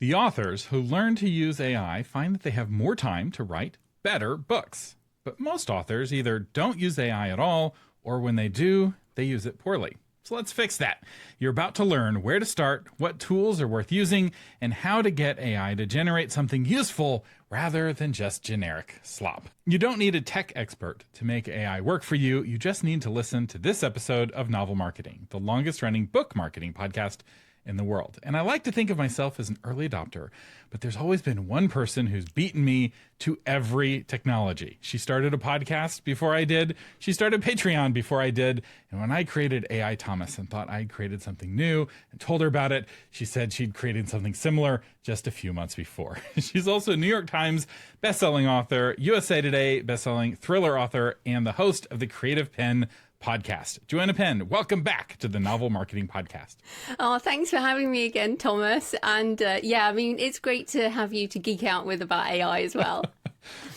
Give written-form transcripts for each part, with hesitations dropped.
The authors who learn to use AI find that they have more time to write better books. But most authors either don't use AI at all, or when they do, they use it poorly. So let's fix that. You're about to learn where to start, what tools are worth using, and how to get AI to generate something useful rather than just generic slop. You don't need a tech expert to make AI work for you. You just need to listen to this episode of Novel Marketing, the longest running book marketing podcast in the world. And I like to think of myself as an early adopter, but there's always been one person who's beaten me to every technology. She started a podcast before I did. She started Patreon before I did. And when I created AI Thomas and thought I'd created something new and told her about it, she said she'd created something similar just a few months before. She's also a New York Times bestselling author, USA Today bestselling thriller author, and the host of the Creative Penn podcast. Joanna Penn, welcome back to the Novel Marketing Podcast. Oh, thanks for having me again, Thomas. And it's great to have you to geek out with about AI as well.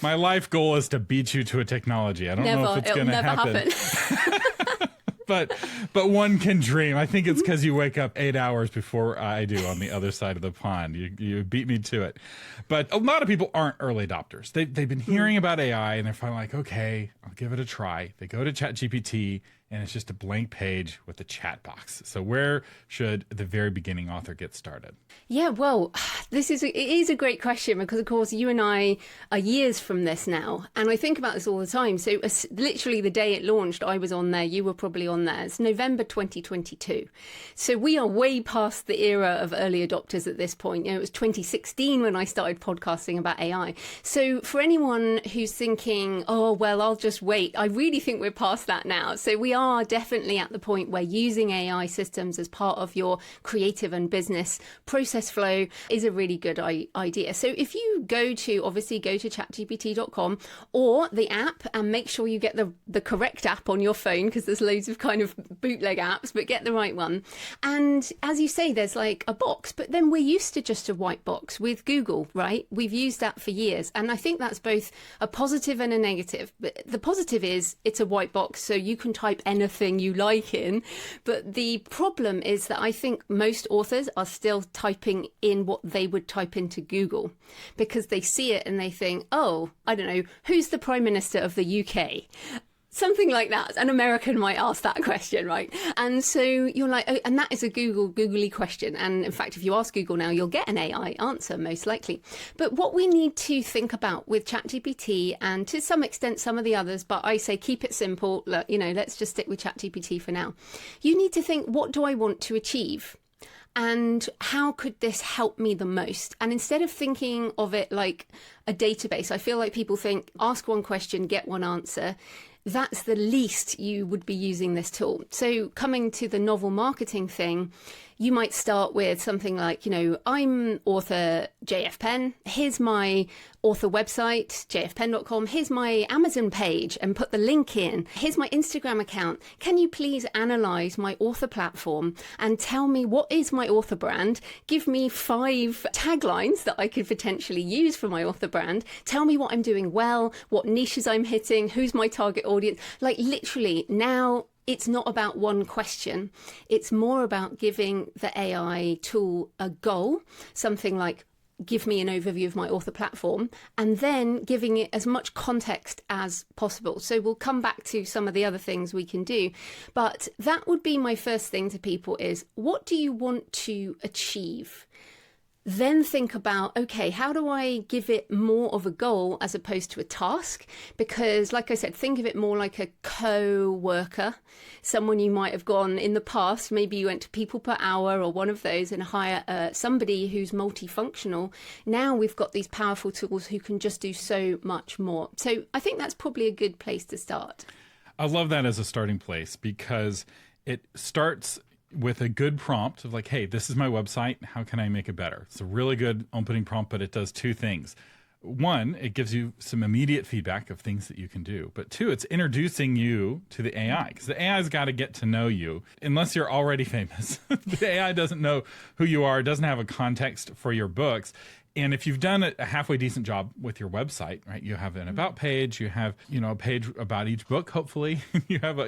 My life goal is to beat you to a technology. I don't know if it's going to happen. But one can dream. I think it's because you wake up 8 hours before I do on the other side of the pond. You beat me to it. But a lot of people aren't early adopters. They've been hearing about AI and they're finally like, okay, I'll give it a try. They go to ChatGPT and it's just a blank page with a chat box. So where should the very beginning author get started? Yeah, well, it is a great question because, of course, you and I are years from this now. And I think about this all the time. So literally the day it launched, I was on there. You were probably on there. It's November 2022. So we are way past the era of early adopters at this point. It was 2016 when I started podcasting about AI. So for anyone who's thinking, oh, well, I'll just wait, I really think we're past that now. So we are definitely at the point where using AI systems as part of your creative and business process flow is a really good idea. So if you go to chatgpt.com or the app, and make sure you get the correct app on your phone, because there's loads of kind of bootleg apps, but get the right one. And as you say, there's like a box, but then we're used to just a white box with Google, right? We've used that for years. And I think that's both a positive and a negative. But the positive is it's a white box, so you can type anything you like in. But the problem is that I think most authors are still typing in what they would type into Google because they see it and they think, oh, I don't know, who's the Prime Minister of the UK? Something like that. An American might ask that question, right? And so you're like, oh, and that is a googly question. And in fact, if you ask Google now, you'll get an AI answer, most likely. But what we need to think about with ChatGPT, and to some extent some of the others, but I say keep it simple, let's just stick with ChatGPT for now. You need to think, what do I want to achieve? And how could this help me the most? And instead of thinking of it like a database, I feel like people think, ask one question, get one answer. That's the least you would be using this tool. So coming to the novel marketing thing, you might start with something like, I'm author JF Penn. Here's my author website, jfpenn.com. Here's my Amazon page and put the link in. Here's my Instagram account. Can you please analyze my author platform and tell me what is my author brand? Give me 5 taglines that I could potentially use for my author brand. Tell me what I'm doing well, what niches I'm hitting, who's my target audience. Like literally now, it's not about one question. It's more about giving the AI tool a goal, something like give me an overview of my author platform, and then giving it as much context as possible. So we'll come back to some of the other things we can do. But that would be my first thing to people is, what do you want to achieve? Then think about, okay, how do I give it more of a goal as opposed to a task? Because like I said, think of it more like a coworker, someone you might have gone in the past. Maybe you went to People Per Hour or one of those and hire somebody who's multifunctional. Now we've got these powerful tools who can just do so much more. So I think that's probably a good place to start. I love that as a starting place because it starts with a good prompt of like, hey, this is my website. How can I make it better? It's a really good opening prompt, but it does 2 things. One, it gives you some immediate feedback of things that you can do. But 2, it's introducing you to the AI because the AI's got to get to know you. Unless you're already famous, the AI doesn't know who you are, doesn't have a context for your books. And if you've done a halfway decent job with your website, right, you have an about page, you have, a page about each book, hopefully, you have,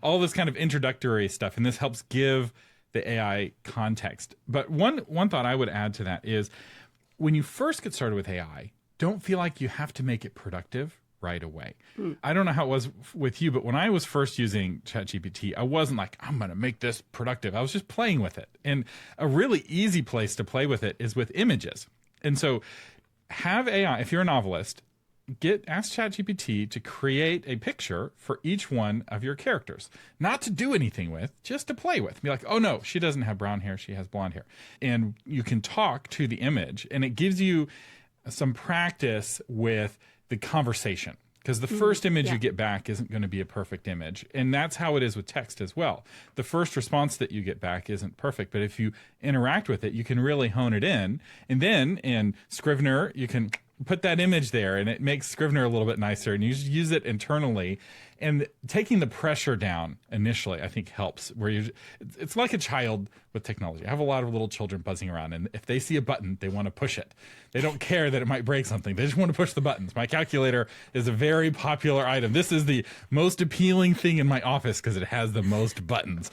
all this kind of introductory stuff. And this helps give the AI context. But one thought I would add to that is when you first get started with AI, don't feel like you have to make it productive right away. I don't know how it was with you, but when I was first using ChatGPT, I wasn't like, I'm going to make this productive. I was just playing with it. And a really easy place to play with it is with images. And so have AI, if you're a novelist, ask ChatGPT to create a picture for each one of your characters, not to do anything with, just to play with. Be like, oh no, she doesn't have brown hair, she has blonde hair. And you can talk to the image, and it gives you some practice with the conversation. Because the first image you get back isn't going to be a perfect image. And that's how it is with text as well. The first response that you get back isn't perfect, but if you interact with it, you can really hone it in. And then in Scrivener, you can put that image there, and it makes Scrivener a little bit nicer, and you just use it internally. And taking the pressure down initially, I think, helps. It's like a child with technology. I have a lot of little children buzzing around, and if they see a button, they want to push it. They don't care that it might break something. They just want to push the buttons. My calculator is a very popular item. This is the most appealing thing in my office because it has the most buttons.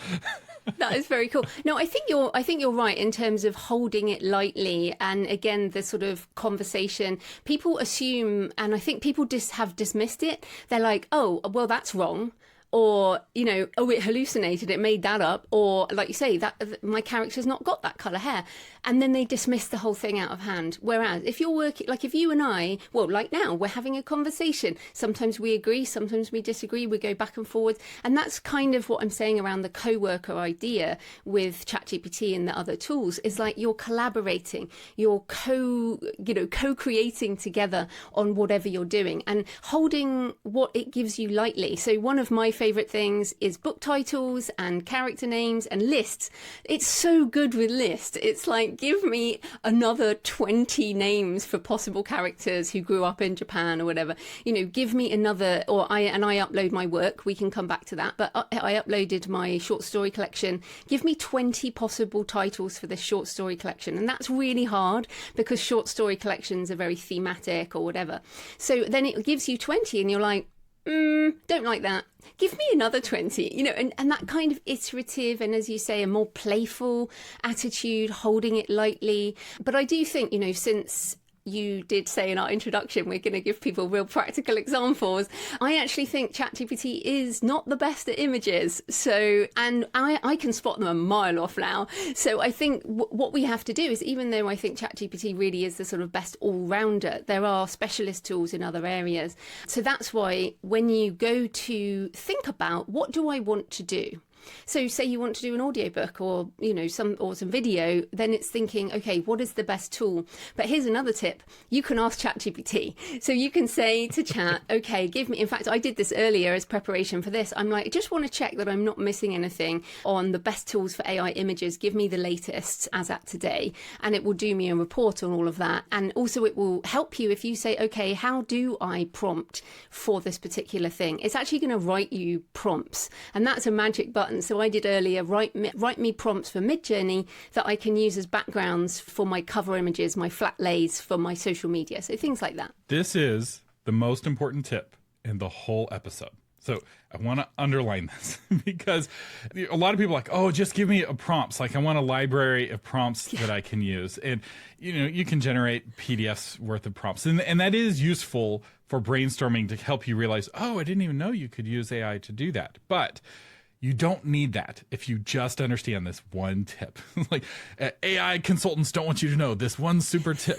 That is very cool. No, I think you're right in terms of holding it lightly, and again, the sort of conversation. People assume, and I think people just have dismissed it. They're like, oh, well, that's wrong. Or, oh, it hallucinated, it made that up. Or, like you say, that my character's not got that colour hair. And then they dismiss the whole thing out of hand. Whereas if you're working, like if you and I, well, like now, we're having a conversation. Sometimes we agree, sometimes we disagree, we go back and forwards. And that's kind of what I'm saying around the coworker idea with ChatGPT and the other tools, is like you're collaborating, you're co-creating together on whatever you're doing and holding what it gives you lightly. So one of my favorite things is book titles and character names and lists. It's so good with lists. It's like, give me another 20 names for possible characters who grew up in Japan or whatever. Give me another, I upload my work. We can come back to that. But I uploaded my short story collection. Give me 20 possible titles for this short story collection. And that's really hard because short story collections are very thematic or whatever. So then it gives you 20 and you're like, don't like that. Give me another 20, and that kind of iterative and, as you say, a more playful attitude, holding it lightly. But I do think, since you did say in our introduction, we're going to give people real practical examples. I actually think ChatGPT is not the best at images. So, and I can spot them a mile off now. So I think what we have to do is, even though I think ChatGPT really is the sort of best all-rounder, there are specialist tools in other areas. So that's why when you go to think about what do I want to do? So say you want to do an audiobook or, some video, then it's thinking, okay, what is the best tool? But here's another tip. You can ask ChatGPT. So you can say to Chat, okay, give me, in fact, I did this earlier as preparation for this. I'm like, I just want to check that I'm not missing anything on the best tools for AI images. Give me the latest as at today. And it will do me a report on all of that. And also it will help you if you say, okay, how do I prompt for this particular thing? It's actually going to write you prompts. And that's a magic button. So I did earlier, write me prompts for Midjourney that I can use as backgrounds for my cover images, my flat lays for my social media. So things like that. This is the most important tip in the whole episode. So I want to underline this because a lot of people are like, oh, just give me a prompts. Like I want a library of prompts that I can use. And, you can generate PDFs worth of prompts. And that is useful for brainstorming to help you realize, oh, I didn't even know you could use AI to do that. But you don't need that if you just understand this one tip. Like AI consultants don't want you to know this one super tip.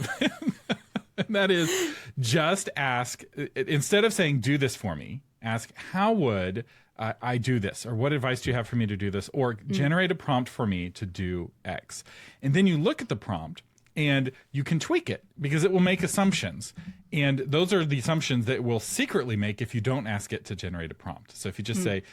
And that is just ask, instead of saying, do this for me, ask, how would I do this? Or what advice do you have for me to do this? Or generate a prompt for me to do X. And then you look at the prompt and you can tweak it because it will make assumptions. And those are the assumptions that it will secretly make if you don't ask it to generate a prompt. So if you just say,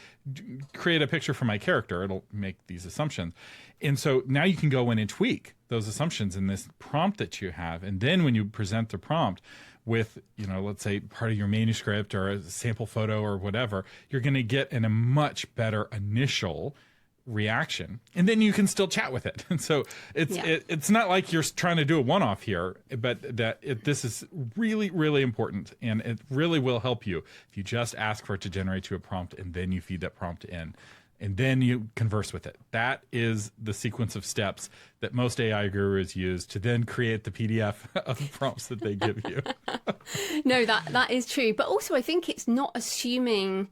create a picture for my character, it'll make these assumptions. And so now you can go in and tweak those assumptions in this prompt that you have. And then when you present the prompt with, let's say part of your manuscript or a sample photo or whatever, you're going to get a much better initial reaction, and then you can still chat with it. And so it's not like you're trying to do a one-off here, but this is really, really important, and it really will help you if you just ask for it to generate you a prompt and then you feed that prompt in. and then you converse with it. That is the sequence of steps that most AI gurus use to then create the PDF of prompts that they give you. No, that is true. But also, I think it's not assuming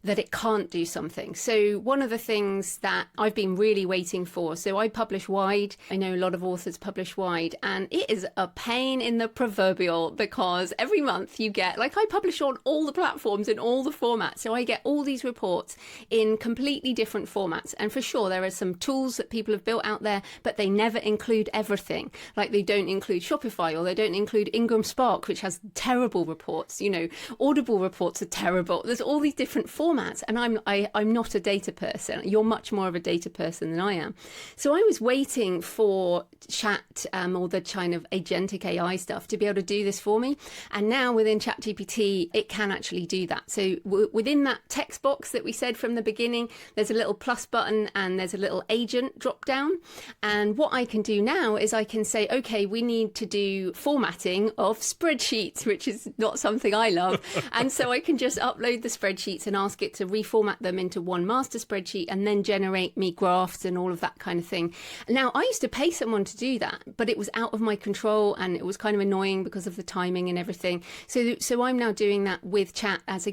that it can't do something. So one of the things that I've been really waiting for, so I publish wide. I know a lot of authors publish wide, and it is a pain in the proverbial because every month you get, like I publish on all the platforms in all the formats. So I get all these reports in completely different formats. And for sure, there are some tools that people have built out there, but they never include everything. Like they don't include Shopify, or they don't include Ingram Spark, which has terrible reports. Audible reports are terrible. There's all these different formats, and I'm not a data person. You're much more of a data person than I am. So I was waiting for chat or the kind of agentic AI stuff to be able to do this for me. And now within ChatGPT, it can actually do that. So within that text box that we said from the beginning, there's a little plus button and there's a little agent drop down. And what I can do now is I can say, okay, we need to do formatting of spreadsheets, which is not something I love. And so I can just upload the spreadsheets and ask it to reformat them into one master spreadsheet and then generate me graphs and all of that kind of thing. Now, I used to pay someone to do that, but it was out of my control and it was kind of annoying because of the timing and everything. So I'm now doing that with chat as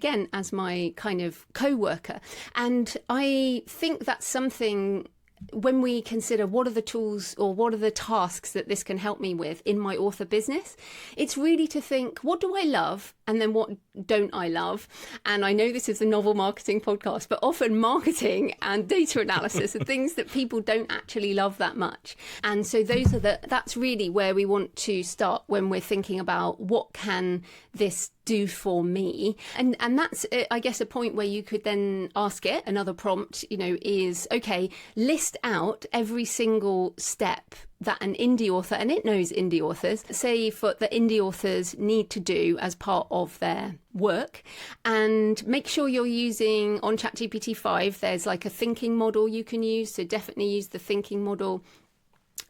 my kind of co-worker. And I think that's something, when we consider what are the tools or what are the tasks that this can help me with in my author business, it's really to think, what do I love? And then what don't I love? And I know this is a novel marketing podcast, but often marketing and data analysis are things that people don't actually love that much. And so that's really where we want to start when we're thinking about what can this do for me. And that's, I guess, a point where you could then ask it, another prompt, is, okay, list out every single step that an indie author, and it knows indie authors, say for the indie authors need to do as part of their work, and make sure you're using, on ChatGPT 5, there's like a thinking model you can use, so definitely use the thinking model.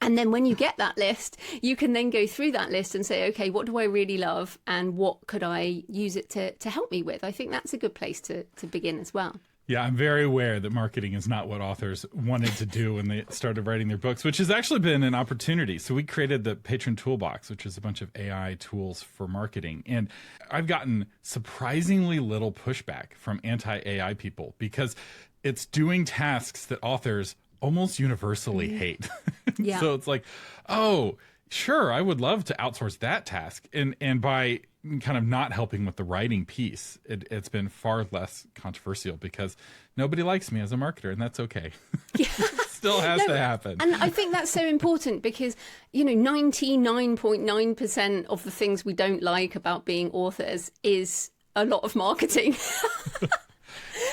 And then when you get that list, you can then go through that list and say, okay, what do I really love and what could I use it to help me with? I think that's a good place to begin as well. Yeah, I'm very aware that marketing is not what authors wanted to do when they started writing their books, which has actually been an opportunity. So we created the Patron Toolbox, which is a bunch of AI tools for marketing. And I've gotten surprisingly little pushback from anti-AI people because it's doing tasks that authors almost universally hate. Yeah. So it's like, oh, sure, I would love to outsource that task. And by kind of not helping with the writing piece, it's been far less controversial because nobody likes me as a marketer, and that's okay. Yeah. Still has to happen. And I think that's so important because, 99.9% of the things we don't like about being authors is a lot of marketing.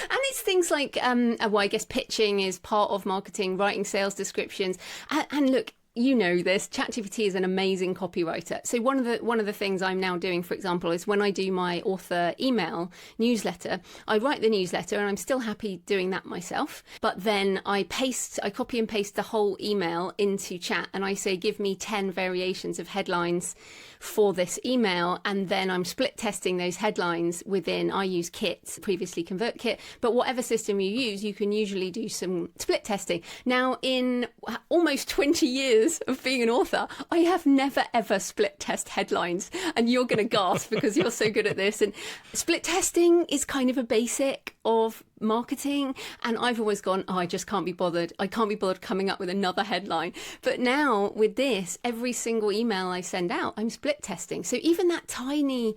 And it's things like, I guess pitching is part of marketing, writing sales descriptions. And look, this, ChatGPT is an amazing copywriter. So one of the things I'm now doing, for example, is when I do my author email newsletter, I write the newsletter and I'm still happy doing that myself. But then I copy and paste the whole email into chat and I say, give me 10 variations of headlines for this email. And then I'm split testing those headlines I use Kit, previously ConvertKit, but whatever system you use, you can usually do some split testing. Now, in almost 20 years of being an author, I have never ever split test headlines, and you're going to gasp because you're so good at this. And split testing is kind of a basic of marketing, and I've always gone, I just can't be bothered. I can't be bothered coming up with another headline. But now with this, every single email I send out, I'm split testing. So even that tiny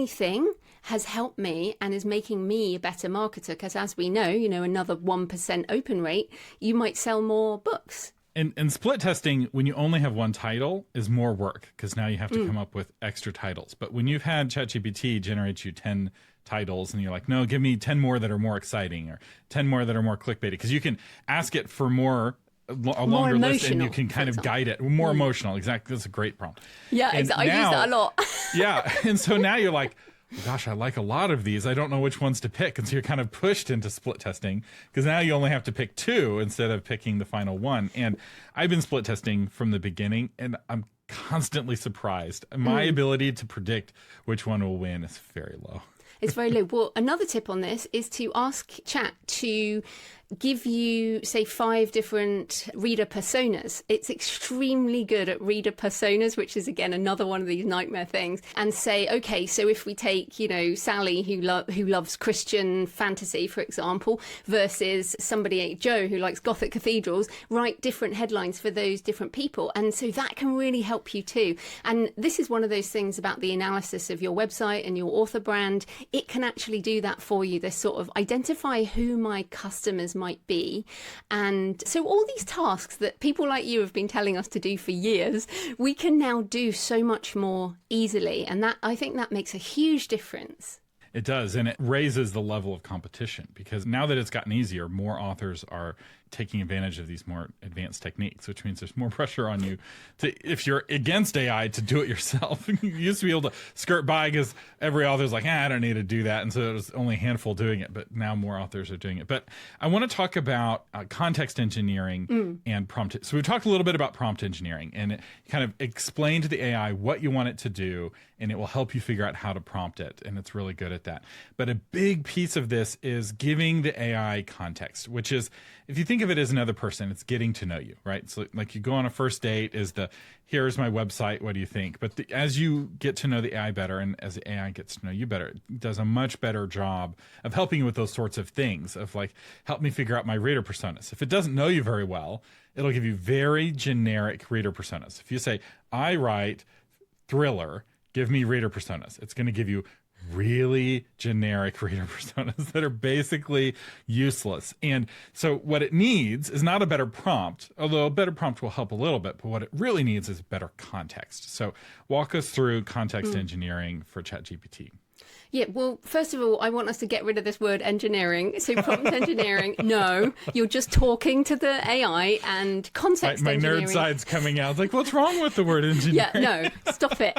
thing has helped me and is making me a better marketer, because as we know, another 1% open rate, you might sell more books. And split testing, when you only have one title, is more work because now you have to come up with extra titles. But when you've had ChatGPT generate you 10 titles and you're like, no, give me 10 more that are more exciting or 10 more that are more clickbaity, because you can ask it for a longer list and you can kind of guide it. More emotional. Exactly. That's a great prompt. Yeah, I use that a lot. Yeah. And so now you're like, gosh, I like a lot of these. I don't know which ones to pick. And so you're kind of pushed into split testing because now you only have to pick 2 instead of picking the final one. And I've been split testing from the beginning, and I'm constantly surprised. My ability to predict which one will win is very low. It's very low. Well, another tip on this is to ask chat to give you, say, 5 different reader personas. It's extremely good at reader personas, which is, again, another one of these nightmare things, and say, okay, so if we take, Sally, who loves Christian fantasy, for example, versus somebody, Joe, who likes Gothic cathedrals, write different headlines for those different people. And so that can really help you too. And this is one of those things about the analysis of your website and your author brand. It can actually do that for you. This sort of identify who my customers might be. And so all these tasks that people like you have been telling us to do for years, we can now do so much more easily. And that, I think that makes a huge difference. It does, and it raises the level of competition because now that it's gotten easier, more authors are taking advantage of these more advanced techniques, which means there's more pressure on you to, if you're against AI, to do it yourself. You used to be able to skirt by because every author's like, I don't need to do that. And so there's only a handful doing it, but now more authors are doing it. But I want to talk about context engineering and prompt. So we've talked a little bit about prompt engineering, and it kind of explain to the AI what you want it to do, and it will help you figure out how to prompt it. And it's really good at that. But a big piece of this is giving the AI context, which is, if you think of it as another person, it's getting to know you, right? So like you go on a first date here's my website, what do you think? But as you get to know the AI better, and as the AI gets to know you better, it does a much better job of helping you with those sorts of things, of like, help me figure out my reader personas. If it doesn't know you very well, it'll give you very generic reader personas. If you say, I write thriller, give me reader personas, it's going to give you really generic reader personas that are basically useless. And so what it needs is not a better prompt, although a better prompt will help a little bit, but what it really needs is better context. So walk us through context engineering for ChatGPT. Yeah, well, first of all, I want us to get rid of this word engineering. So prompt engineering, no, you're just talking to the AI, and context engineering. My nerd side's coming out. It's like, what's wrong with the word engineering? Yeah, no, stop it.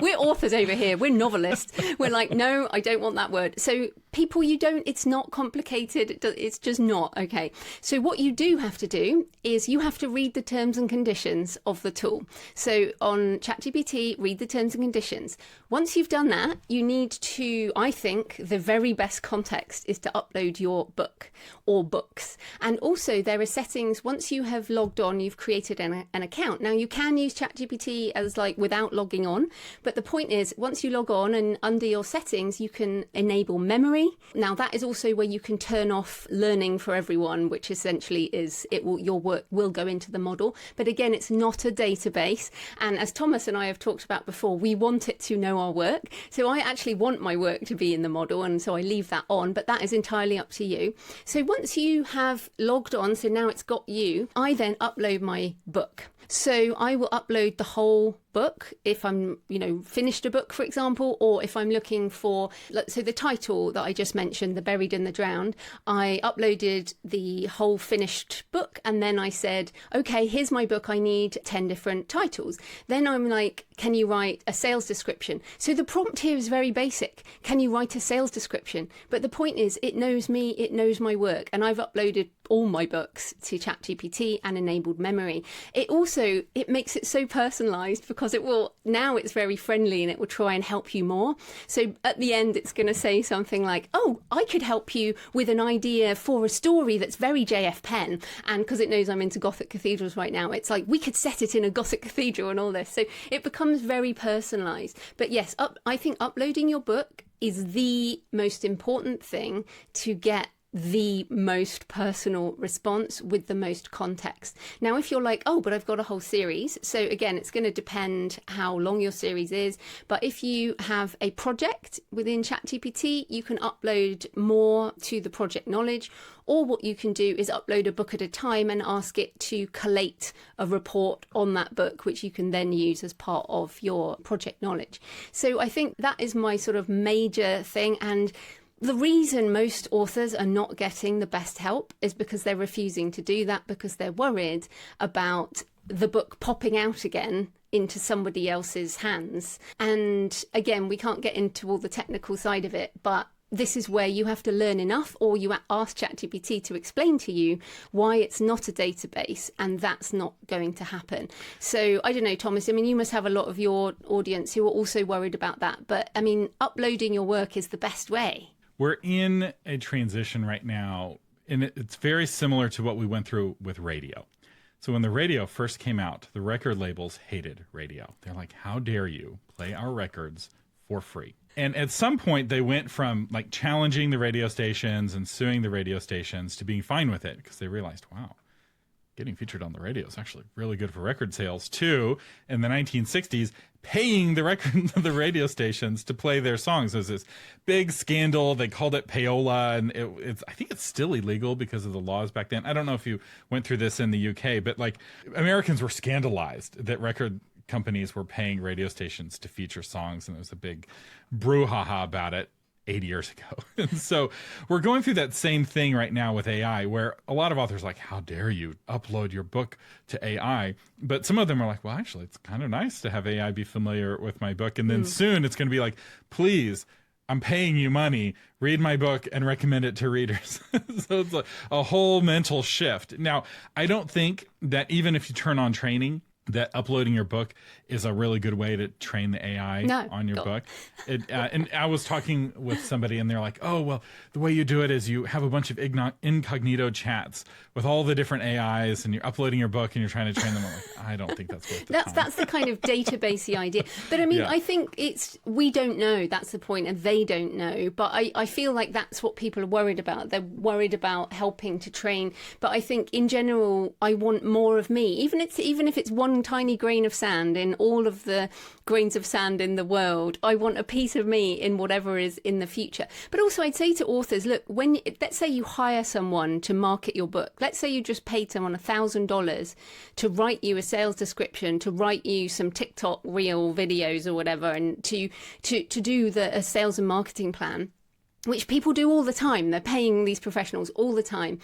We're authors over here. We're novelists. We're like, no, I don't want that word. So people, it's not complicated. It's just not. Okay. So what you do have to do is you have to read the terms and conditions of the tool. So on ChatGPT, read the terms and conditions. Once you've done that, you need to, I think, the very best context is to upload your book or books. And also there are settings, once you have logged on, you've created an account. Now you can use ChatGPT as like without logging on. But the point is, once you log on and under your settings, you can enable memory. Now that is also where you can turn off learning for everyone, which essentially is your work will go into the model. But again, it's not a database. And as Thomas and I have talked about before, we want it to know our work. So I actually want my work to be in the model. And so I leave that on, but that is entirely up to you. So once you have logged on, so now it's got you, I then upload my book. So I will upload the whole book if I'm, finished a book, for example, or if I'm looking for, so the title that I just mentioned, The Buried and the Drowned, I uploaded the whole finished book, and then I said, okay, here's my book. I need 10 different titles. Then I'm like, can you write a sales description? So the prompt here is very basic. Can you write a sales description? But the point is, it knows me, it knows my work, and I've uploaded all my books to ChatGPT and enabled memory. It makes it so personalized because it's very friendly and it will try and help you more. So at the end, it's going to say something like, oh, I could help you with an idea for a story that's very JF Penn. And because it knows I'm into Gothic cathedrals right now, it's like, we could set it in a Gothic cathedral and all this. So it becomes very personalized. But yes, I think uploading your book is the most important thing to get the most personal response with the most context. Now, if you're like, oh, but I've got a whole series. So again, it's going to depend how long your series is. But if you have a project within ChatGPT, you can upload more to the project knowledge. Or what you can do is upload a book at a time and ask it to collate a report on that book, which you can then use as part of your project knowledge. So I think that is my sort of major thing. And the reason most authors are not getting the best help is because they're refusing to do that, because they're worried about the book popping out again into somebody else's hands. And again, we can't get into all the technical side of it, but this is where you have to learn enough, or you ask ChatGPT to explain to you why it's not a database, and that's not going to happen. So I don't know, Thomas, I mean, you must have a lot of your audience who are also worried about that. But I mean, uploading your work is the best way. We're in a transition right now And it's very similar to what we went through with radio. So when the radio first came out, the record labels hated radio. They're like, how dare you play our records for free? And at some point, they went from like challenging the radio stations and suing the radio stations to being fine with it because they realized, wow, getting featured on the radio is actually really good for record sales too. In the 1960s, paying the radio stations to play their songs. There was this big scandal. They called it payola, and I think it's still illegal because of the laws back then. I don't know if you went through this in the UK, but like Americans were scandalized that record companies were paying radio stations to feature songs, and there was a big brouhaha about it 80 years ago. And so we're going through that same thing right now with AI, where a lot of authors are like, how dare you upload your book to AI? But some of them are like, well, actually, it's kind of nice to have AI be familiar with my book. And then soon it's going to be like, please, I'm paying you money, read my book and recommend it to readers. So it's like a whole mental shift. Now, I don't think that even if you turn on training, that uploading your book is a really good way to train the AI on your book. And I was talking with somebody and they're like, oh, well, the way you do it is you have a bunch of incognito chats with all the different AIs and you're uploading your book and you're trying to train them. I'm like, I don't think that's worth the time. That's the kind of databasey idea. But I mean, I think we don't know. That's the point, and they don't know. But I feel like that's what people are worried about. They're worried about helping to train. But I think in general, I want more of me. Even if it's one tiny grain of sand in all of the grains of sand in the world, I want a piece of me in whatever is in the future. But also I'd say to authors, look, let's say you hire someone to market your book. Let's say you just paid someone $1,000 to write you a sales description, to write you some TikTok reel videos or whatever, and to do a sales and marketing plan, which people do all the time. They're paying these professionals all the time.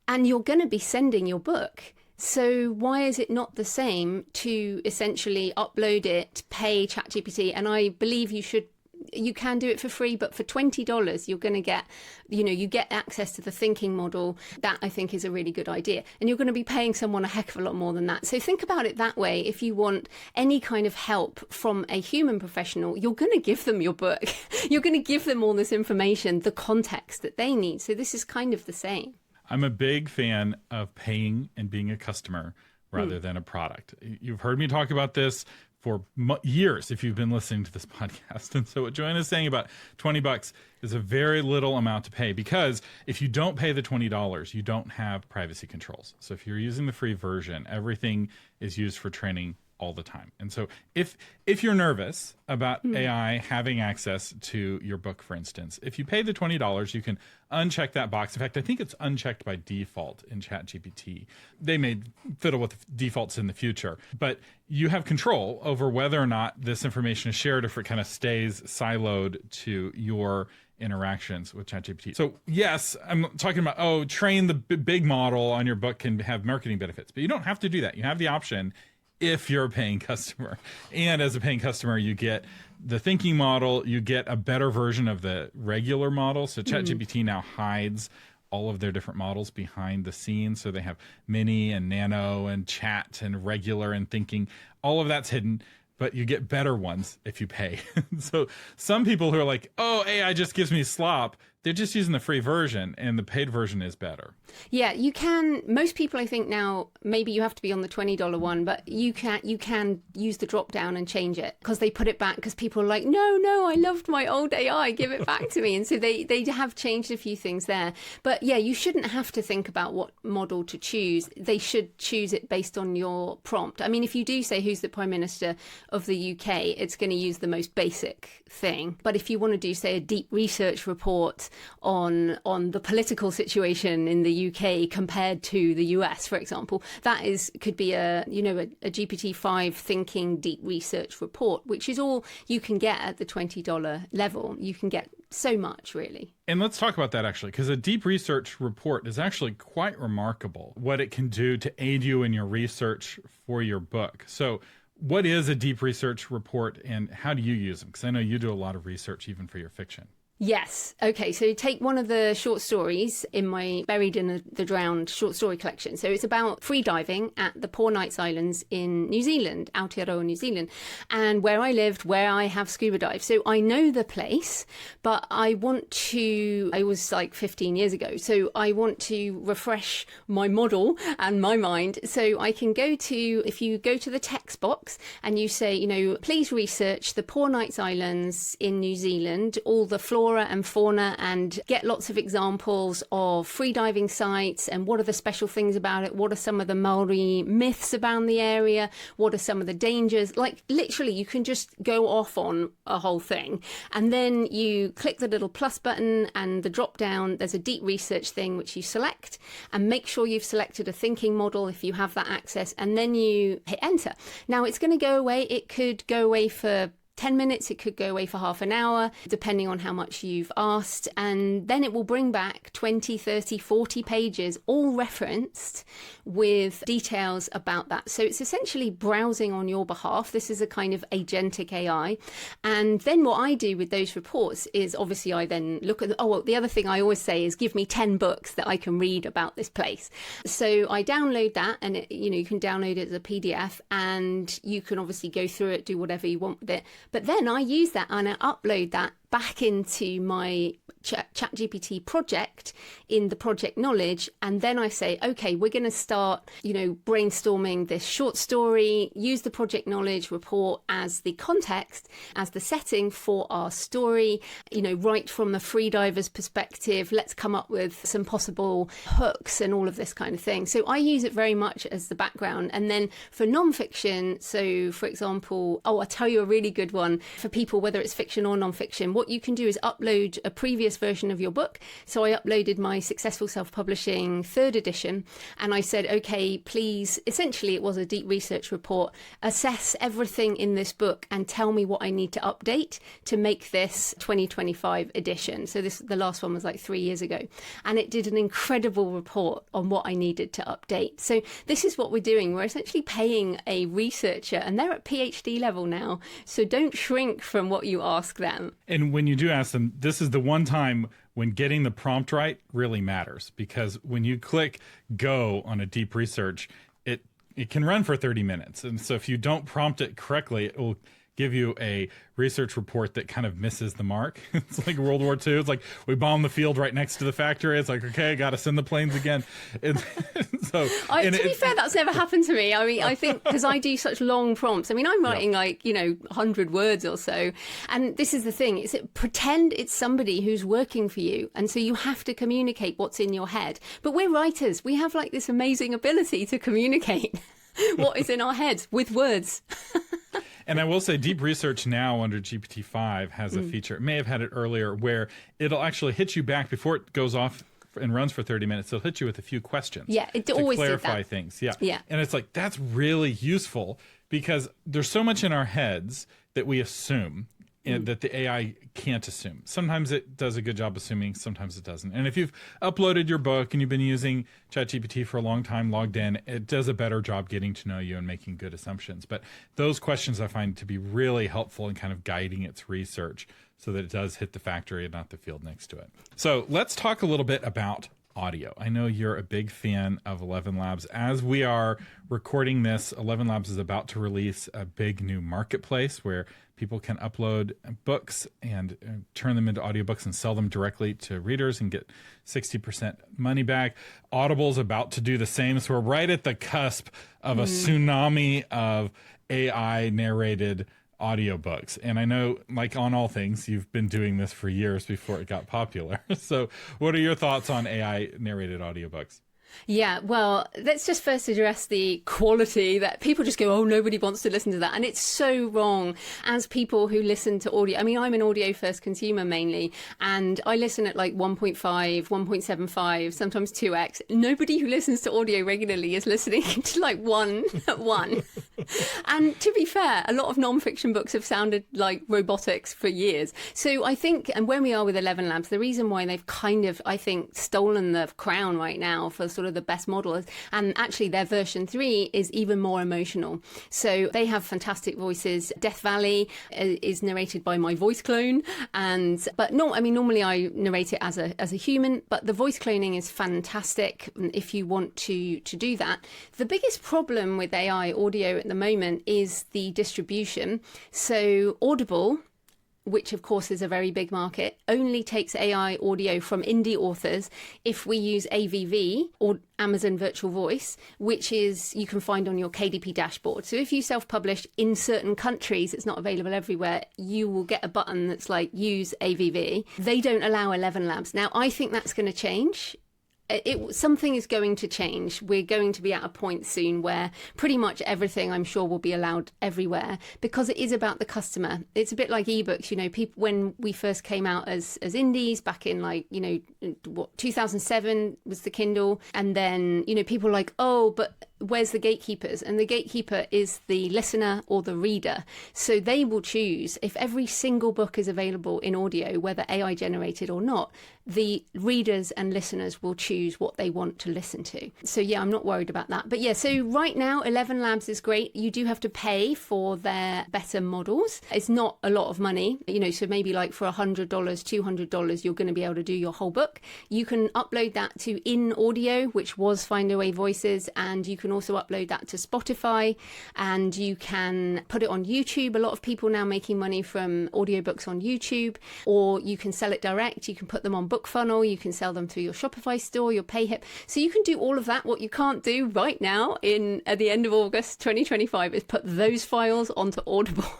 And you're going to be sending your book. So why is it not the same to essentially upload it, pay ChatGPT? And I believe you can do it for free, but for $20, you're going to get, you get access to the thinking model. That I think is a really good idea. And you're going to be paying someone a heck of a lot more than that. So think about it that way. If you want any kind of help from a human professional, you're going to give them your book. You're going to give them all this information, the context that they need. So this is kind of the same. I'm a big fan of paying and being a customer rather than a product. You've heard me talk about this for years if you've been listening to this podcast. And so what Joanna is saying about $20 is a very little amount to pay, because if you don't pay the $20, you don't have privacy controls. So if you're using the free version, everything is used for training all the time. And so if you're nervous about AI having access to your book, for instance, if you pay the $20, you can uncheck that box. In fact, I think it's unchecked by default in ChatGPT. They may fiddle with defaults in the future, but you have control over whether or not this information is shared, or if it kind of stays siloed to your interactions with ChatGPT. So yes, I'm talking about, train the big model on your book can have marketing benefits, but you don't have to do that. You have the option if you're a paying customer. And as a paying customer, you get the thinking model, you get a better version of the regular model. So ChatGPT now hides all of their different models behind the scenes. So they have mini and nano and chat and regular and thinking. All of that's hidden, but you get better ones if you pay. So some people who are like, oh, AI just gives me slop, they're just using the free version, and the paid version is better. Yeah, you can. Most people, I think now, maybe you have to be on the $20 one, but you can use the drop down and change it, because they put it back because people are like, no, I loved my old AI, give it back to me. And so they have changed a few things there. But yeah, you shouldn't have to think about what model to choose. They should choose it based on your prompt. I mean, if you do say who's the Prime Minister of the UK, it's going to use the most basic thing. But if you want to do, say, a deep research report on the political situation in the UK compared to the US, for example, that could be a GPT-5 thinking deep research report, which is all you can get at the $20 level. You can get so much, really. And let's talk about that, actually, because a deep research report is actually quite remarkable, what it can do to aid you in your research for your book. So what is a deep research report, and how do you use them? Because I know you do a lot of research even for your fiction. Yes. Okay. So take one of the short stories in my Buried in the Drowned short story collection. So it's about free diving at the Poor Knights Islands in New Zealand, Aotearoa, New Zealand, and where I lived, where I have scuba dived. So I know the place, but I was like 15 years ago. So I want to refresh my model and my mind. So I can if you go to the text box and you say, please research the Poor Knights Islands in New Zealand, all the flora and fauna, and get lots of examples of freediving sites and what are the special things about it, what are some of the Maori myths around the area, what are some of the dangers. Like literally you can just go off on a whole thing, and then you click the little plus button and the drop down, there's a deep research thing which you select, and make sure you've selected a thinking model if you have that access, and then you hit enter. Now it's going to go away. It could go away for 10 minutes, it could go away for half an hour, depending on how much you've asked. And then it will bring back 20, 30, 40 pages, all referenced with details about that. So it's essentially browsing on your behalf. This is a kind of agentic AI. And then what I do with those reports is obviously I then look at, the other thing I always say is give me 10 books that I can read about this place. So I download that, and you can download it as a PDF, and you can obviously go through it, do whatever you want with it. But then I use that and I upload that back into my ChatGPT project in the project knowledge. And then I say, okay, we're going to start, brainstorming this short story, use the project knowledge report as the context, as the setting for our story, right from the freediver's perspective. Let's come up with some possible hooks and all of this kind of thing. So I use it very much as the background. And then for nonfiction, so for example, I'll tell you a really good one for people, whether it's fiction or nonfiction. What you can do is upload a previous version of your book. So I uploaded my Successful Self-Publishing 3rd edition, and I said, okay, please, essentially it was a deep research report, assess everything in this book and tell me what I need to update to make this 2025 edition. So the last one was like 3 years ago, and it did an incredible report on what I needed to update. So this is what we're doing. We're essentially paying a researcher, and they're at PhD level now. So don't shrink from what you ask them. And when you do ask them, this is the one time when getting the prompt right really matters, because when you click go on a deep research, it can run for 30 minutes. And so if you don't prompt it correctly, it will give you a research report that kind of misses the mark. It's like World War II. It's like we bombed the field right next to the factory. It's like, okay, got to send the planes again. To be fair, that's never happened to me. I mean, I think because I do such long prompts. I mean, I'm writing 100 words or so. And this is the thing. Pretend it's somebody who's working for you. And so you have to communicate what's in your head. But we're writers. We have like this amazing ability to communicate what is in our heads with words. And I will say deep research now under GPT-5 has a feature, it may have had it earlier, where it'll actually hit you back before it goes off and runs for 30 minutes. It'll hit you with a few questions. Yeah, it to always clarify did that. Things. Yeah. Yeah. And it's like, that's really useful because there's so much in our heads that we assume that the AI can't assume. Sometimes it does a good job assuming, sometimes it doesn't. And if you've uploaded your book and you've been using ChatGPT for a long time, logged in, it does a better job getting to know you and making good assumptions. But those questions I find to be really helpful in kind of guiding its research so that it does hit the factory and not the field next to it. So let's talk a little bit about audio. I know you're a big fan of 11 Labs. As we are recording this, 11 Labs is about to release a big new marketplace where people can upload books and turn them into audiobooks and sell them directly to readers and get 60% money back. Audible's about to do the same. So we're right at the cusp of a tsunami of AI-narrated audiobooks. And I know, like on all things, you've been doing this for years before it got popular. So what are your thoughts on AI-narrated audiobooks? Yeah, well, let's just first address the quality that people just go, oh, nobody wants to listen to that. And it's so wrong. As people who listen to audio, I mean, I'm an audio first consumer mainly, and I listen at like 1.5, 1.75, sometimes 2x. Nobody who listens to audio regularly is listening to like 1 at 1. And to be fair, a lot of nonfiction books have sounded like robotics for years. So I think, and when we are with 11 Labs, the reason why they've kind of, I think, stolen the crown right now for sort of the best models. And actually their version 3 is even more emotional. So they have fantastic voices. Death Valley is narrated by my voice clone. But no, I mean, normally I narrate it as a human, but the voice cloning is fantastic if you want to do that. The biggest problem with AI audio at the moment is the distribution. So Audible, which of course is a very big market, only takes AI audio from indie authors if we use AVV, or Amazon Virtual Voice, which is you can find on your KDP dashboard. So if you self-publish in certain countries, it's not available everywhere, you will get a button that's like use AVV. They don't allow 11 Labs. Now, I think that's going to change. Something is going to change. We're going to be at a point soon where pretty much everything, I'm sure, will be allowed everywhere, because it is about the customer. It's a bit like ebooks. You know, people, when we first came out as indies back in 2007 was the Kindle, and then people were like, oh, but where's the gatekeepers? And the gatekeeper is the listener or the reader. So they will choose if every single book is available in audio, whether AI generated or not. The readers and listeners will choose what they want to listen to. So yeah, I'm not worried about that. But yeah, so right now 11 Labs is great. You do have to pay for their better models. It's not a lot of money, so maybe like for $100, $200, you're going to be able to do your whole book. You can upload that to In Audio, which was Find Away Voices, and you can also upload that to Spotify, and you can put it on YouTube. A lot of people now making money from audiobooks on YouTube, or you can sell it direct. You can put them on BookFunnel. You can sell them through your Shopify store, your PayHip. So you can do all of that. What you can't do right now at the end of August 2025 is put those files onto Audible.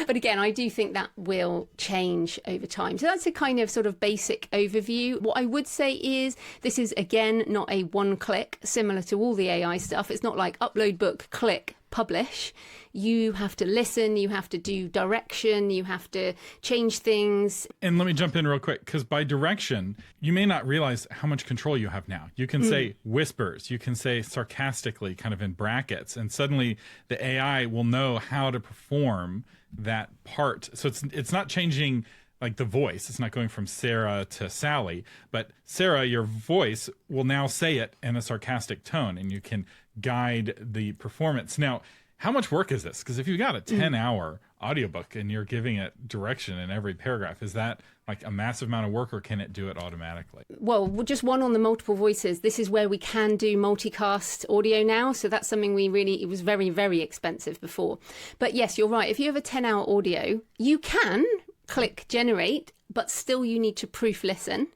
But again, I do think that will change over time. So that's a kind of sort of basic overview. What I would say is this is, again, not a one click, similar to all the AI stuff. It's not like upload book, click, publish. You have to listen, you have to do direction, you have to change things. And let me jump in real quick, because by direction, you may not realize how much control you have now. You can say whispers, you can say sarcastically, kind of in brackets, and suddenly the AI will know how to perform that part. So it's not changing like the voice. It's not going from Sarah to Sally, but Sarah, your voice will now say it in a sarcastic tone, and you can guide the performance. Now, how much work is this? Because if you've got a 10-hour audiobook and you're giving it direction in every paragraph, is that like a massive amount of work, or can it do it automatically? Well, just one on the multiple voices. This is where we can do multicast audio now. So that's something it was very, very expensive before. But yes, you're right. If you have a 10-hour audio, you can click generate, but still you need to proof listen.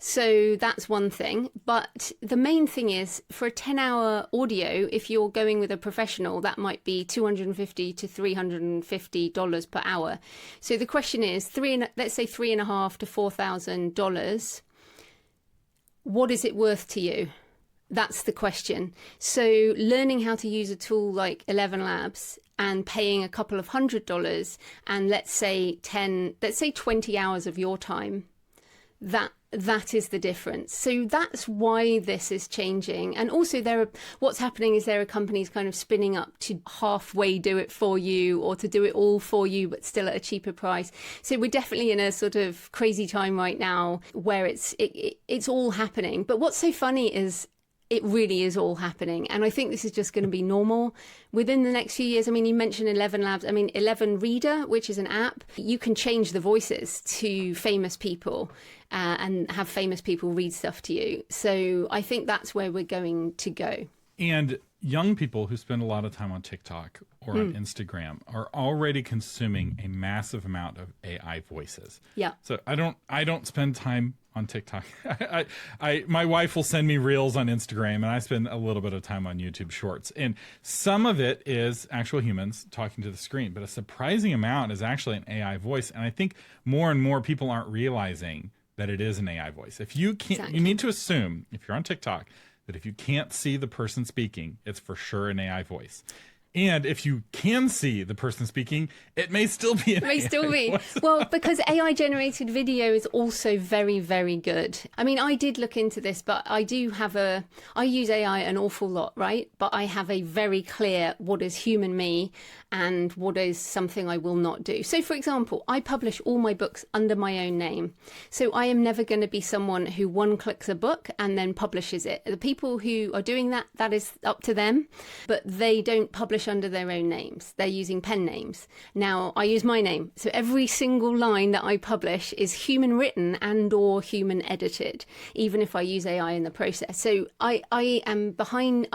So that's one thing. But the main thing is, for a 10-hour audio, if you're going with a professional, that might be $250 to $350 per hour. So the question is, let's say $3,500 to $4,000. What is it worth to you? That's the question. So learning how to use a tool like 11 Labs and paying a couple of $100 and let's say 20 hours of your time, that is the difference. So that's why this is changing. And also what's happening is there are companies kind of spinning up to halfway do it for you, or to do it all for you, but still at a cheaper price. So we're definitely in a sort of crazy time right now where it's all happening. But what's so funny is it really is all happening. And I think this is just going to be normal within the next few years. I mean, you mentioned 11 Labs. I mean, 11 Reader, which is an app, you can change the voices to famous people and have famous people read stuff to you. So I think that's where we're going to go. And young people who spend a lot of time on TikTok or on Instagram are already consuming a massive amount of AI voices. Yeah. So I don't spend time on TikTok. My wife will send me reels on Instagram, and I spend a little bit of time on YouTube Shorts. And some of it is actual humans talking to the screen, but a surprising amount is actually an AI voice. And I think more and more people aren't realizing that it is an AI voice. If you can't, Exactly. You need to assume, if you're on TikTok, that if you can't see the person speaking, it's for sure an AI voice. And if you can see the person speaking, it may still be an AI voice. Well, because AI-generated video is also very, very good. I mean, I did look into this, but I use AI an awful lot, right? But I have a very clear what is human me and what is something I will not do. So, for example, I publish all my books under my own name. So I am never going to be someone who one-clicks a book and then publishes it. The people who are doing that, that is up to them, but they don't publish under their own names. They're using pen names. Now, I use my name. So every single line that I publish is human written and or human edited, even if I use AI in the process. So I am behind.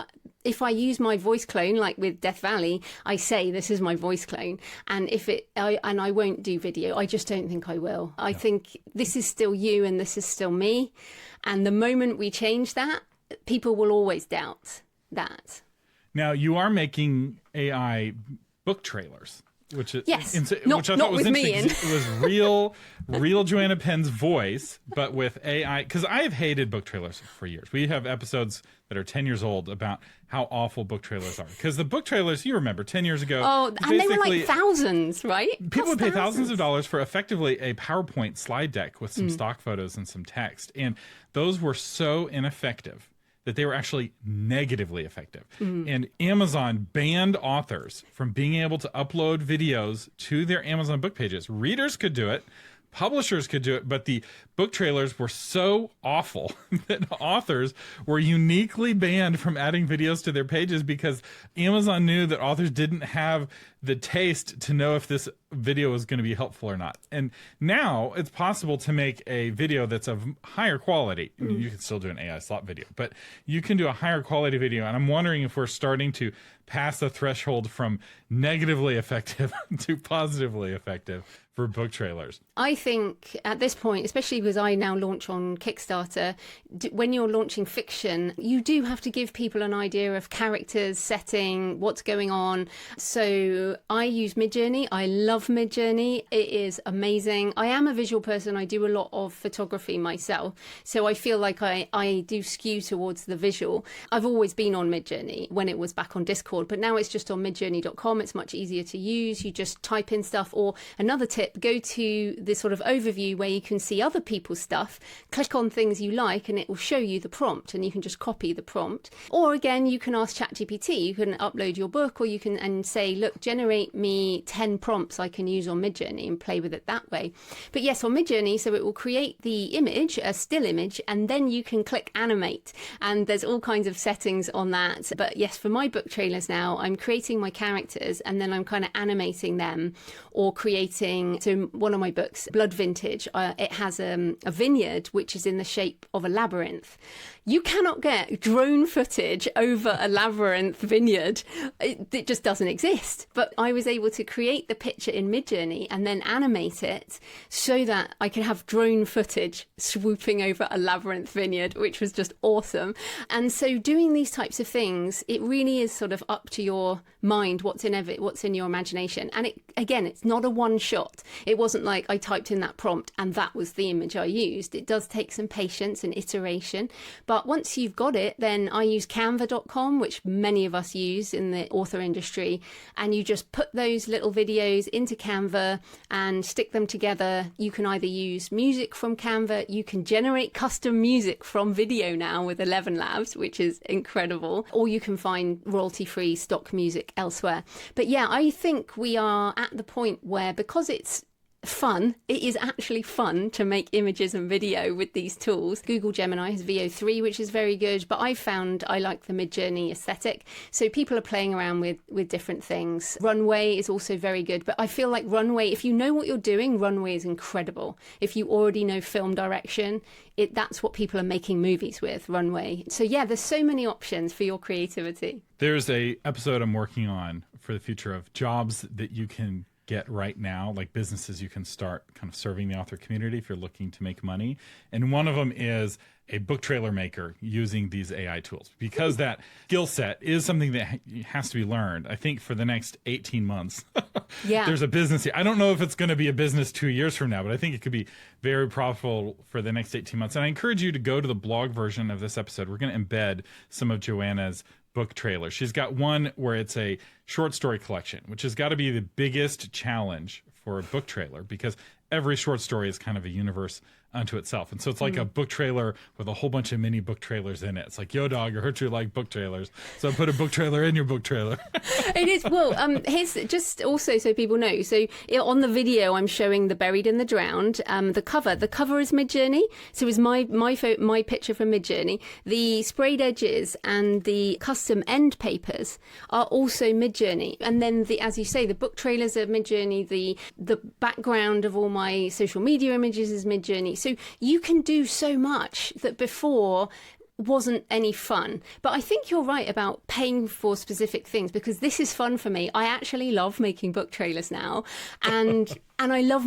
If I use my voice clone, like with Death Valley, I say this is my voice clone, and I won't do video. I just don't think I will. I think this is still you, and this is still me. And the moment we change that, people will always doubt that. Now, you are making AI book trailers, which is yes, which I thought was interesting. It was real Joanna Penn's voice, but with AI. Because I have hated book trailers for years. We have episodes that are 10 years old about how awful book trailers are. Because the book trailers, you remember, 10 years ago. Oh, and they were like thousands, right? People would pay thousands of dollars for effectively a PowerPoint slide deck with some stock photos and some text. And those were so ineffective that they were actually negatively effective. And Amazon banned authors from being able to upload videos to their Amazon book pages. Readers could do it, publishers could do it, but the book trailers were so awful that authors were uniquely banned from adding videos to their pages because Amazon knew that authors didn't have the taste to know if this video is going to be helpful or not. And now it's possible to make a video that's of higher quality. I mean, you can still do an AI slop video, but you can do a higher quality video. And I'm wondering if we're starting to pass the threshold from negatively effective to positively effective for book trailers. I think at this point, especially because I now launch on Kickstarter, when you're launching fiction, you do have to give people an idea of characters, setting, what's going on. So I use Midjourney. I love Midjourney. It is amazing. I am a visual person. I do a lot of photography myself. So I feel like I do skew towards the visual. I've always been on Midjourney when it was back on Discord, but now it's just on midjourney.com. It's much easier to use. You just type in stuff. Or another tip, go to the sort of overview where you can see other people's stuff, click on things you like, and it will show you the prompt, and you can just copy the prompt. Or again, you can ask ChatGPT. You can upload your book, or you can and say, look, generate me 10 prompts I can use on Midjourney, and play with it that way. But yes, on Midjourney, so it will create the image, a still image, and then you can click animate, and there's all kinds of settings on that. But yes, for my book trailers now, I'm creating my characters, and then I'm kind of animating them, or creating, so one of my books, Blood Vintage, it has a vineyard which is in the shape of a labyrinth. You cannot get drone footage over a labyrinth vineyard. It just doesn't exist. But I was able to create the picture in Midjourney and then animate it so that I could have drone footage swooping over a labyrinth vineyard, which was just awesome. And so doing these types of things, it really is sort of up to your mind, what's in your imagination. And again, it's not a one shot. It wasn't like I typed in that prompt and that was the image I used. It does take some patience and iteration. But once you've got it, then I use canva.com, which many of us use in the author industry. And you just put those little videos into Canva and stick them together. You can either use music from Canva, you can generate custom music from video now with 11 Labs, which is incredible, or you can find royalty-free stock music elsewhere. But yeah, I think we are at the point where, because it's fun, it is actually fun to make images and video with these tools. Google Gemini has VO3, which is very good, but I found I like the Midjourney aesthetic. So people are playing around with different things. Runway is also very good, but I feel like Runway, if you know what you're doing, Runway is incredible. If you already know film direction, that's what people are making movies with, Runway. So yeah, there's so many options for your creativity. There's a episode I'm working on for the future of jobs that you can get right now, like businesses you can start kind of serving the author community if you're looking to make money. And one of them is a book trailer maker using these AI tools, because that skill set is something that has to be learned. I think for the next 18 months, yeah, there's a business here. I don't know if it's going to be a business 2 years from now, but I think it could be very profitable for the next 18 months. And I encourage you to go to the blog version of this episode. We're going to embed some of Joanna's book trailer. She's got one where it's a short story collection, which has got to be the biggest challenge for a book trailer, because every short story is kind of a universe unto itself. And so it's like a book trailer with a whole bunch of mini book trailers in it. It's like, yo, dog, I heard you like book trailers, so put a book trailer in your book trailer. It is. Well, here's just also so people know. So on the video, I'm showing the Buried and the Drowned. The cover is Midjourney. So is my picture from Midjourney. The sprayed edges and the custom end papers are also Midjourney. And then as you say, the book trailers are Midjourney. The background of all my social media images is Midjourney. So you can do so much that before wasn't any fun. But I think you're right about paying for specific things, because this is fun for me. I actually love making book trailers now, and I love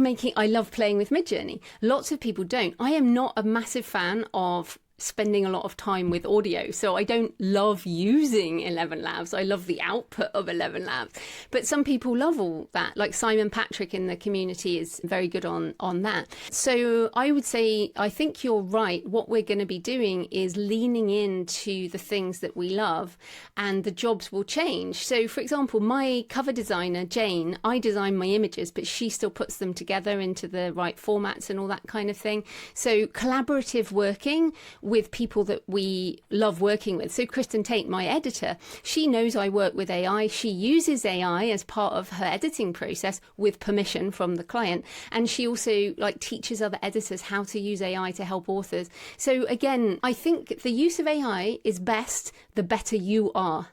playing with Midjourney. Lots of people don't. I am not a massive fan of spending a lot of time with audio, so I don't love using 11 Labs. I love the output of 11 Labs, but some people love all that. Like Simon Patrick in the community is very good on that. So I would say, I think you're right. What we're going to be doing is leaning into the things that we love, and the jobs will change. So for example, my cover designer Jane, I design my images, but she still puts them together into the right formats and all that kind of thing. So collaborative working with people that we love working with. So Kristen Tate, my editor, she knows I work with AI. She uses AI as part of her editing process with permission from the client. And she also teaches other editors how to use AI to help authors. So again, I think the use of AI is best the better you are.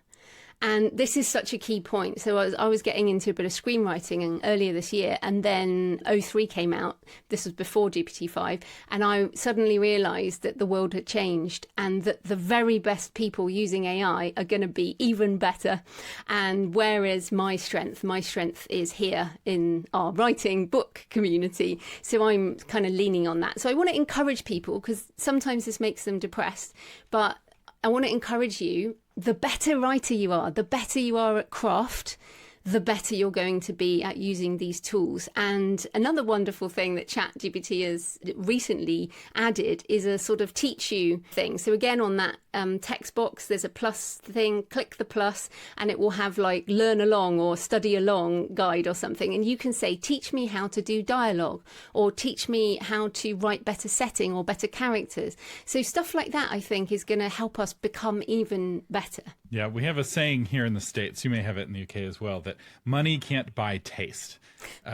And this is such a key point. So I was getting into a bit of screenwriting earlier this year, and then O3 came out. This was before GPT-5. And I suddenly realized that the world had changed, and that the very best people using AI are going to be even better. And where is my strength? My strength is here in our writing book community. So I'm kind of leaning on that. So I want to encourage people, because sometimes this makes them depressed, but I want to encourage you. The better writer you are, the better you are at craft, the better you're going to be at using these tools. And another wonderful thing that ChatGPT has recently added is a sort of teach you thing. So again, on that text box, there's a plus thing, click the plus, and it will have learn along or study along guide or something. And you can say, teach me how to do dialogue, or teach me how to write better setting or better characters. So stuff like that, I think, is going to help us become even better. Yeah, we have a saying here in the States, you may have it in the UK as well, that money can't buy taste.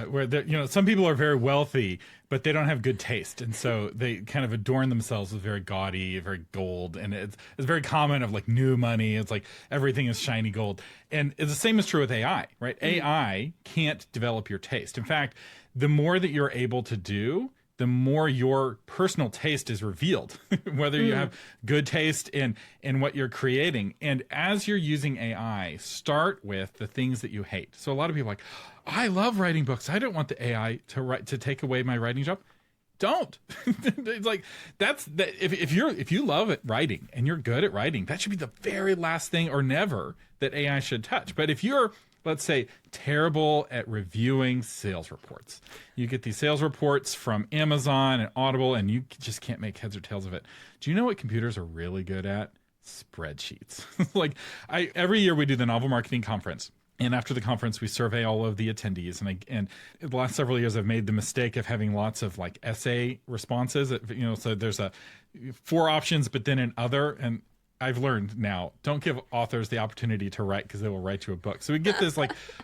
Where some people are very wealthy, but they don't have good taste, and so they kind of adorn themselves with very gaudy, very gold, and it's very common of new money. It's like everything is shiny gold, and the same is true with AI, right? AI can't develop your taste. In fact, the more that you're able to do, the more your personal taste is revealed, whether you have good taste in what you're creating. And as you're using AI, start with the things that you hate. So a lot of people are like, I love writing books. I don't want the AI to take away my writing job. Don't. It's like if you love it writing and you're good at writing, that should be the very last thing or never that AI should touch. But if you're, let's say, terrible at reviewing sales reports, you get these sales reports from Amazon and Audible, and you just can't make heads or tails of it. Do you know what computers are really good at? Spreadsheets. Every year we do the Novel Marketing Conference. And after the conference, we survey all of the attendees. And the last several years, I've made the mistake of having lots of essay responses. So there's 4 options, but then an other. And I've learned now, don't give authors the opportunity to write, because they will write you a book. So we get this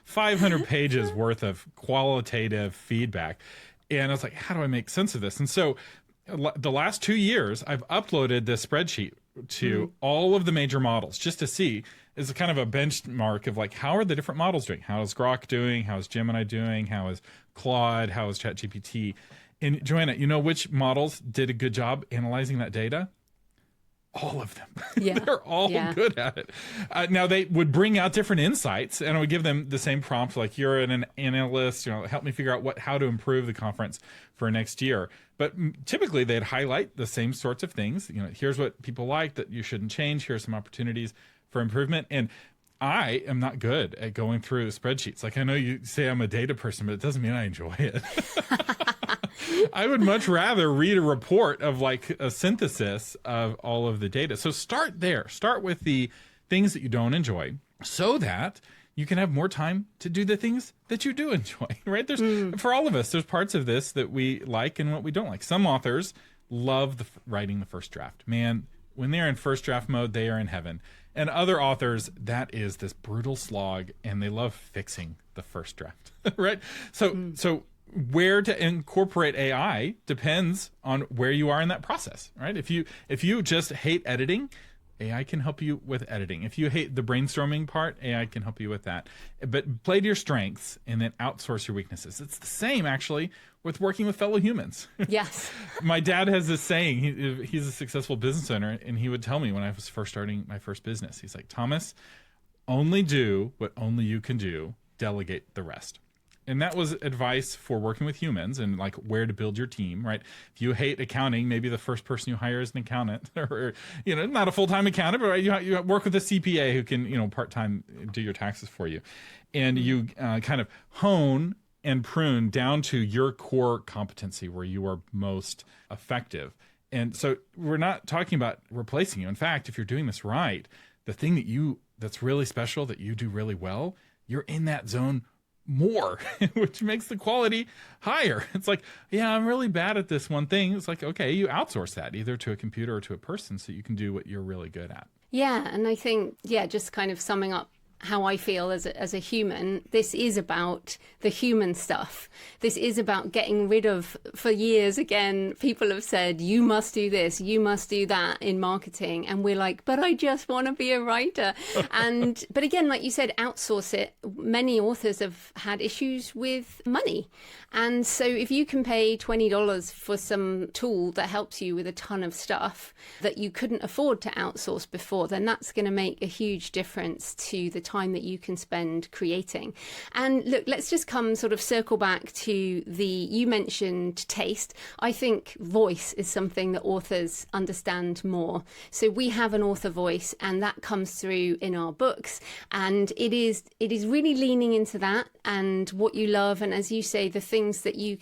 500 pages worth of qualitative feedback. And I was like, how do I make sense of this? And so the last 2 years, I've uploaded this spreadsheet to all of the major models just to see, is kind of a benchmark of how are the different models doing? How is Grok doing? How is Gemini doing? How is Claude? How is ChatGPT? And Joanna, you know which models did a good job analyzing that data? All of them. Yeah. They're all good at it. Now, they would bring out different insights, and I would give them the same prompt, you're an analyst, help me figure out how to improve the conference for next year. But typically, they'd highlight the same sorts of things. Here's what people like that you shouldn't change. Here's some opportunities for improvement. And I am not good at going through spreadsheets. I know you say I'm a data person, but it doesn't mean I enjoy it. I would much rather read a report of a synthesis of all of the data. So start there. Start with the things that you don't enjoy, so that you can have more time to do the things that you do enjoy, right? For all of us, there's parts of this that we like and what we don't like. Some authors love writing the first draft. Man, when they're in first draft mode, they are in heaven. And other authors, that is this brutal slog, and they love fixing the first draft, right? So where to incorporate AI depends on where you are in that process, right? If you just hate editing, AI can help you with editing. If you hate the brainstorming part, AI can help you with that. But play to your strengths and then outsource your weaknesses. It's the same, actually, with working with fellow humans. Yes. My dad has this saying. He's a successful business owner, and he would tell me when I was first starting my first business, he's like, Thomas, only do what only you can do, delegate the rest. And that was advice for working with humans and like where to build your team, right? If you hate accounting, maybe the first person you hire is an accountant, or not a full-time accountant, but right, you work with a CPA who can part-time do your taxes for you, and you kind of hone and prune down to your core competency where you are most effective. And so we're not talking about replacing you. In fact, if you're doing this right, the thing that's really special that you do really well, you're in that zone more, which makes the quality higher. It's like, yeah, I'm really bad at this one thing. It's like, okay, you outsource that either to a computer or to a person so you can do what you're really good at. Yeah, and I think, just kind of summing up how I feel as a human, this is about the human stuff. This is about getting rid of, for years, again, people have said, you must do this, you must do that in marketing. And we're like, but I just want to be a writer. But again, like you said, outsource it. Many authors have had issues with money. And so if you can pay $20 for some tool that helps you with a ton of stuff that you couldn't afford to outsource before, then that's going to make a huge difference to the time that you can spend creating. And look, let's just circle back to you mentioned taste. I think voice is something that authors understand more. So we have an author voice, and that comes through in our books. And it is really leaning into that and what you love. And as you say, the things that you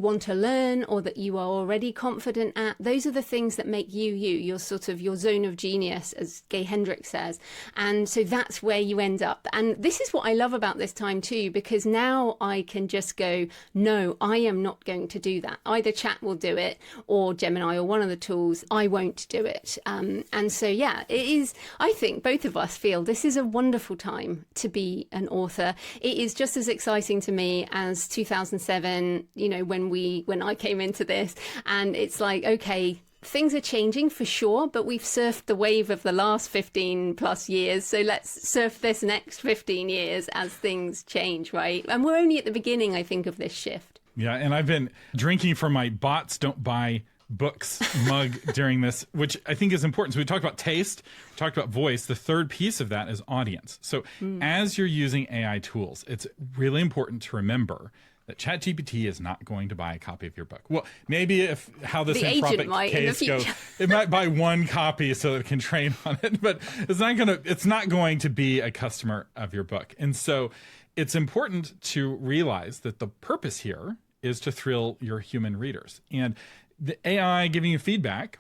want to learn or that you are already confident at, those are the things that make you, your zone of genius, as Gay Hendricks says. And so that's where you end up. And this is what I love about this time too, because now I can just go, no, I am not going to do that. Either Chat will do it or Gemini or one of the tools. I won't do it. And so, it is, I think both of us feel this is a wonderful time to be an author. It is just as exciting to me as 2007, when I came into this, and it's like, okay, things are changing for sure, but we've surfed the wave of the last 15 plus years. So let's surf this next 15 years as things change, right? And we're only at the beginning, I think, of this shift. Yeah. And I've been drinking from my bots don't buy books mug during this, which I think is important. So we talked about taste, we talked about voice. The third piece of that is audience. So as you're using AI tools, it's really important to remember that ChatGPT is not going to buy a copy of your book. Well, maybe how this Anthropic case goes, it might buy one copy so it can train on it, but it's not going to be a customer of your book. And so it's important to realize that the purpose here is to thrill your human readers. And the AI giving you feedback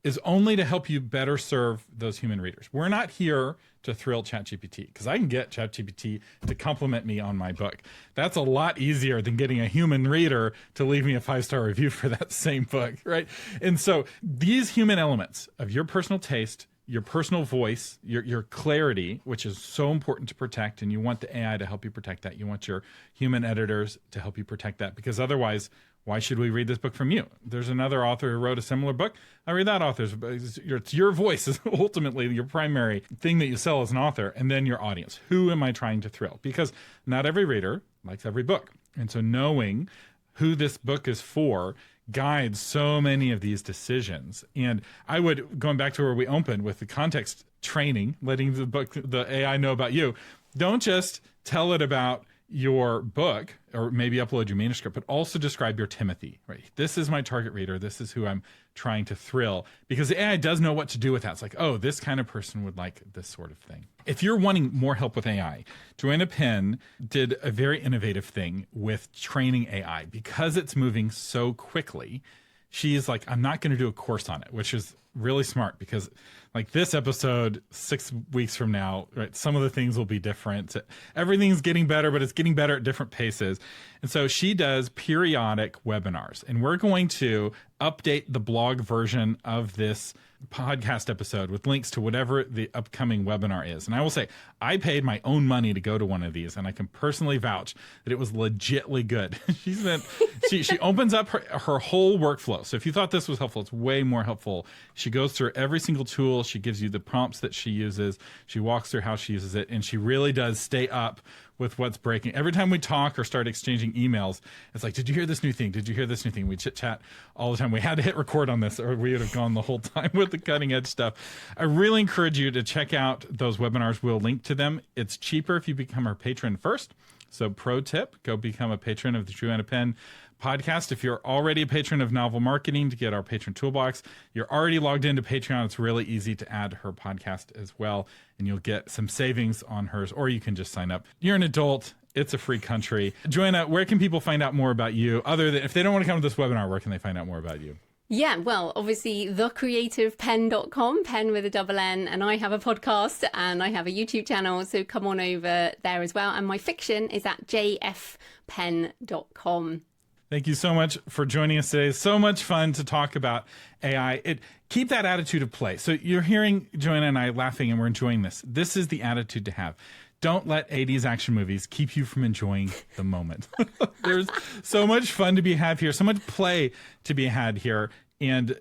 is only to help you better serve those human readers. We're not here to thrill ChatGPT, because I can get ChatGPT to compliment me on my book. That's a lot easier than getting a human reader to leave me a 5-star review for that same book, right? And so these human elements of your personal taste, your personal voice, your clarity, which is so important to protect, and you want the AI to help you protect that. You want your human editors to help you protect that, because otherwise, why should we read this book from you? There's another author who wrote a similar book. I read that author's book. It's your voice is ultimately your primary thing that you sell as an author, and then your audience. Who am I trying to thrill? Because not every reader likes every book. And so knowing who this book is for guides so many of these decisions. And I would, going back to where we opened with the context training, letting the AI know about you, don't just tell it about your book or maybe upload your manuscript, but also describe your Timothy, right? This is my target reader. This is who I'm trying to thrill, because the AI does know what to do with that. It's like, oh, this kind of person would like this sort of thing. If you're wanting more help with AI, Joanna Penn did a very innovative thing with training AI because it's moving so quickly. She's like, I'm not going to do a course on it, which is really smart because like this episode 6 weeks from now, right, some of the things will be different. Everything's getting better, but it's getting better at different paces. And so she does periodic webinars, and we're going to update the blog version of this podcast episode with links to whatever the upcoming webinar is. And I will say, I paid my own money to go to one of these, and I can personally vouch that it was legitly good. She opens up her whole workflow. So if you thought this was helpful, it's way more helpful. She goes through every single tool. She gives you the prompts that she uses. She walks through how she uses it, and she really does stay up with what's breaking. Every time we talk or start exchanging emails, it's like, did you hear this new thing? Did you hear this new thing? We chit chat all the time. We had to hit record on this or we would have gone the whole time with the cutting edge stuff. I really encourage you to check out those webinars. We'll link to them. It's cheaper if you become our patron first. So pro tip, go become a patron of the Joanna Penn podcast. If you're already a patron of Novel Marketing to get our patron toolbox, you're already logged into Patreon. It's really easy to add her podcast as well, and you'll get some savings on hers, or you can just sign up. You're an adult. It's a free country. Joanna, where can people find out more about you? Other than if they don't want to come to this webinar, where can they find out more about you? Yeah, well, obviously thecreativepenn.com, pen with a double N, and I have a podcast and I have a YouTube channel, so come on over there as well. And my fiction is at jfpenn.com. Thank you so much for joining us today. So much fun to talk about AI. Keep that attitude of play. So you're hearing Joanna and I laughing, and we're enjoying this. This is the attitude to have. Don't let 80s action movies keep you from enjoying the moment. There's so much fun to be had here, so much play to be had here, and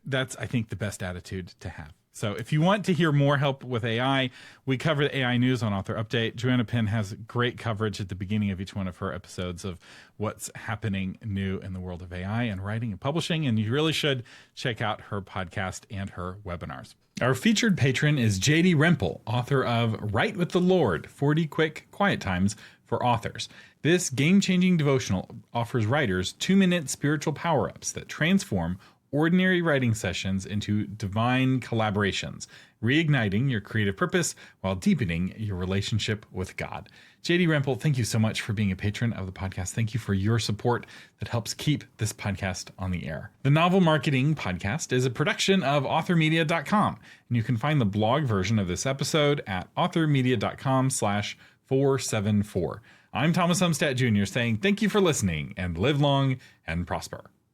that's, I think, the best attitude to have. So if you want to hear more help with AI, we cover the AI news on Author Update. Joanna Penn has great coverage at the beginning of each one of her episodes of what's happening new in the world of AI and writing and publishing, and you really should check out her podcast and her webinars. Our featured patron is J.D. Rempel, author of Write with the Lord, 40 Quick Quiet Times for Authors. This game-changing devotional offers writers 2-minute spiritual power-ups that transform ordinary writing sessions into divine collaborations, reigniting your creative purpose while deepening your relationship with God. J.D. Rempel, thank you so much for being a patron of the podcast. Thank you for your support that helps keep this podcast on the air. The Novel Marketing Podcast is a production of authormedia.com, and you can find the blog version of this episode at authormedia.com/474. I'm Thomas Umstattd Jr. saying thank you for listening and live long and prosper.